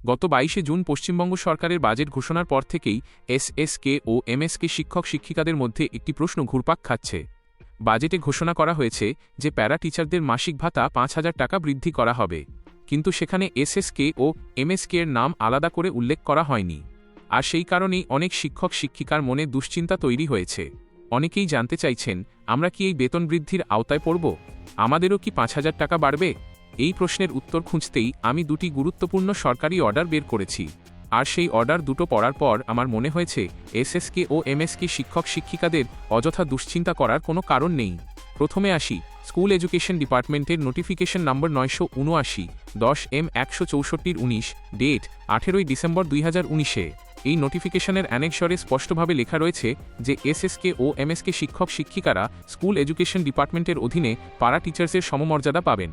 গত 22শে জুন পশ্চিমবঙ্গ সরকারের বাজেট ঘোষণার পর থেকেই এসএসকে ও এমএসকে শিক্ষক-শিক্ষিকাদের মধ্যে একটি প্রশ্ন ঘুরপাক খাচ্ছে। বাজেটে ঘোষণা করা হয়েছে যে প্যারা টিচারদের মাসিক ভাতা ৫,০০০ টাকা বৃদ্ধি করা হবে, কিন্তু সেখানে এসএসকে ও এমএসকে এর নাম আলাদা করে উল্লেখ করা হয়নি। আর সেই কারণেই অনেক শিক্ষক-শিক্ষিকার মনে দুশ্চিন্তা তৈরি হয়েছে। অনেকেই জানতে চাইছেন, আমরা কি এই বেতন বৃদ্ধির আওতায় পড়ব? আমাদেরও কি ৫,০০০ টাকা বাড়বে? এই প্রশ্নের উত্তর খুঁজতেই আমি দুটি গুরুত্বপূর্ণ সরকারি অর্ডার বের করেছি। আর সেই অর্ডার দুটো পড়ার পর আমার মনে হয়েছে এসএসকে ও এমএসকে শিক্ষক-শিক্ষিকাদের অযথা দুশ্চিন্তা করার কোনো কারণ নেই। প্রথমে আসি স্কুল এডুকেশন ডিপার্টমেন্টের নোটিফিকেশন নম্বর ৯৭৯-10M-১৬৪-19, ডেট ১৮ই ডিসেম্বর ২০১৯-এ। এই নোটিফিকেশনের অ্যানেক্সরে স্পষ্টভাবে লেখা রয়েছে যে এসএসকে ও এমএসকে শিক্ষক-শিক্ষিকারা স্কুল এডুকেশন ডিপার্টমেন্টের অধীনে পারা টিচার্সের সমমর্যাদা পাবেন।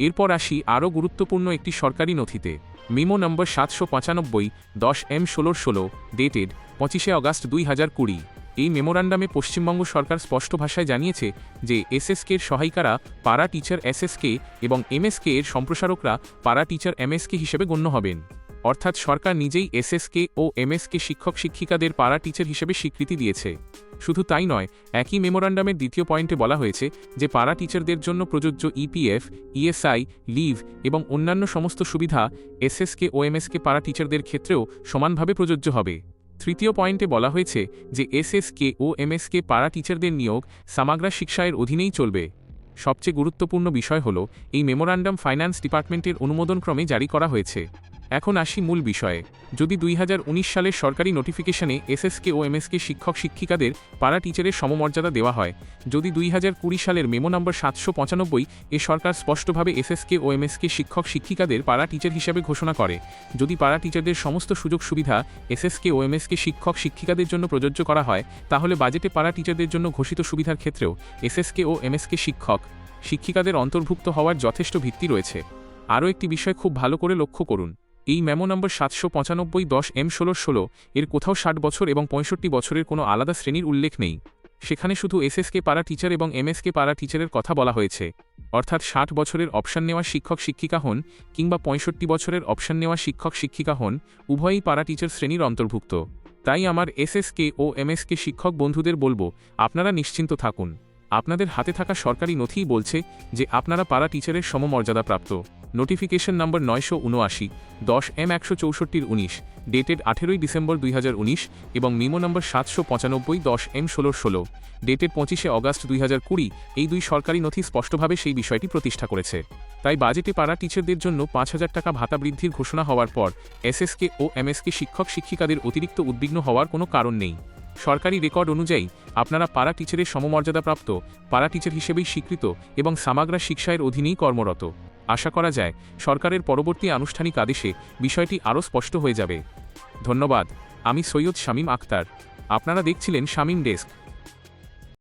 এরপর আসি আরও গুরুত্বপূর্ণ একটি সরকারি নথিতে, মিমো নম্বর ৭৯৫-10M-১৬১৬, ডেটেড ২৫শে আগস্ট ২০২০। এই মেমোরান্ডামে পশ্চিমবঙ্গ সরকার স্পষ্ট ভাষায় জানিয়েছে যে এসএসকে এর সহায়িকারা পারা টিচার এসএসকে এবং এমএসকে এর সম্প্রসারকরা পারা টিচার এমএসকে হিসেবে গণ্য হবেন। অর্থাৎ সরকার নিজেই এসএসকে ও এমএসকে শিক্ষক-শিক্ষিকাদের পারা টিচার হিসেবে স্বীকৃতি দিয়েছে। শুধু তাই নয়, একই মেমোরান্ডামের দ্বিতীয় পয়েন্টে বলা হয়েছে যে পারা টিচারদের জন্য প্রযোজ্য ইপিএফ, ইএসআই, লিভ এবং অন্যান্য সমস্ত সুবিধা এসএসকে ও এমএসকে পারা টিচারদের ক্ষেত্রেও সমানভাবে প্রযোজ্য হবে। তৃতীয় পয়েন্টে বলা হয়েছে যে এসএসকে ও এমএসকে পারা টিচারদের নিয়োগ সামাগ্রা শিক্ষায়ের অধীনেই চলবে। সবচেয়ে গুরুত্বপূর্ণ বিষয় হল এই মেমোরান্ডাম ফাইন্যান্স ডিপার্টমেন্টের অনুমোদনক্রমে জারি করা হয়েছে। এখন আসি মূল বিষয়ে। যদি ২০১৯ সালের সরকারি নোটিফিকেশনে এসএসকে ও এমএসকে শিক্ষক-শিক্ষিকাদের পারা টিচারের সমমর্যাদা দেওয়া হয়, যদি ২০২০ সালের মেমো নম্বর ৭৯৫ এ সরকার স্পষ্টভাবে এসএসকে ও এমএসকে শিক্ষক-শিক্ষিকাদের পারা টিচার হিসাবে ঘোষণা করে, যদি পারা টিচারদের সমস্ত সুযোগ সুবিধা এসএসকে ও এমএসকে শিক্ষক-শিক্ষিকাদের জন্য প্রযোজ্য করা হয়, তাহলে বাজেটে পারা টিচারদের জন্য ঘোষিত সুবিধার ক্ষেত্রেও এসএসকে ও এমএসকে শিক্ষিকাদের অন্তর্ভুক্ত হওয়ার যথেষ্ট ভিত্তি রয়েছে। আরও একটি বিষয় খুব ভালো করে লক্ষ্য করুন, এই মেমো নম্বর ৭৯৫-10M-১৬১৬ এর কোথাও ৬০ বছর এবং ৬৫ বছরের কোনো আলাদা শ্রেণীর উল্লেখ নেই। সেখানে শুধু এসএসকে পারা টিচার এবং এমএসকে পারা টিচারের কথা বলা হয়েছে। অর্থাৎ ৬০ বছরের অপশন নেওয়া শিক্ষক-শিক্ষিকা হন কিংবা ৬৫ বছরের অপশন নেওয়া শিক্ষক-শিক্ষিকা হন, উভয়ই পারা টিচার শ্রেণীর অন্তর্ভুক্ত। তাই আমার এসএসকে ও এমএসকে শিক্ষক বন্ধুদের বলবো, আপনারা নিশ্চিন্ত থাকুন। আপনাদের হাতে থাকা সরকারি নথিই বলছে যে আপনারা পারা টিচারের সমমর্যাদা প্রাপ্ত। নোটিফিকেশন নম্বর ৯৭৯-10M-১৬৪-19, ডেটেড ১৮ই ডিসেম্বর ২০১৯ এবং মিমো নম্বর ৭৯৫-10M-১৬১৬, ডেটেড ২৫শে আগস্ট ২০২০, এই দুই সরকারি নথি স্পষ্টভাবে সেই বিষয়টি প্রতিষ্ঠা করেছে। তাই বাজেটে পারা টিচারদের জন্য ৫,০০০ টাকা ভাতা বৃদ্ধির ঘোষণা হওয়ার পর এসএসকে ও এমএসকে শিক্ষক-শিক্ষিকাদের অতিরিক্ত উদ্বিগ্ন হওয়ার কোনো কারণ নেই। সরকারি রেকর্ড অনুযায়ী আপনারা পারা টিচারের সমমর্যাদাপ্রাপ্ত, পারা টিচার হিসেবেই স্বীকৃত এবং সামাগ্রা শিক্ষায়ের অধীনেই কর্মরত। আশা করা যায় সরকারের পরবর্তী আনুষ্ঠানিক আদেশে বিষয়টি আরও স্পষ্ট হয়ে যাবে। ধন্যবাদ। আমি সৈয়দ শামীম আখতার। আপনারা দেখছিলেন শামীম ডেস্ক।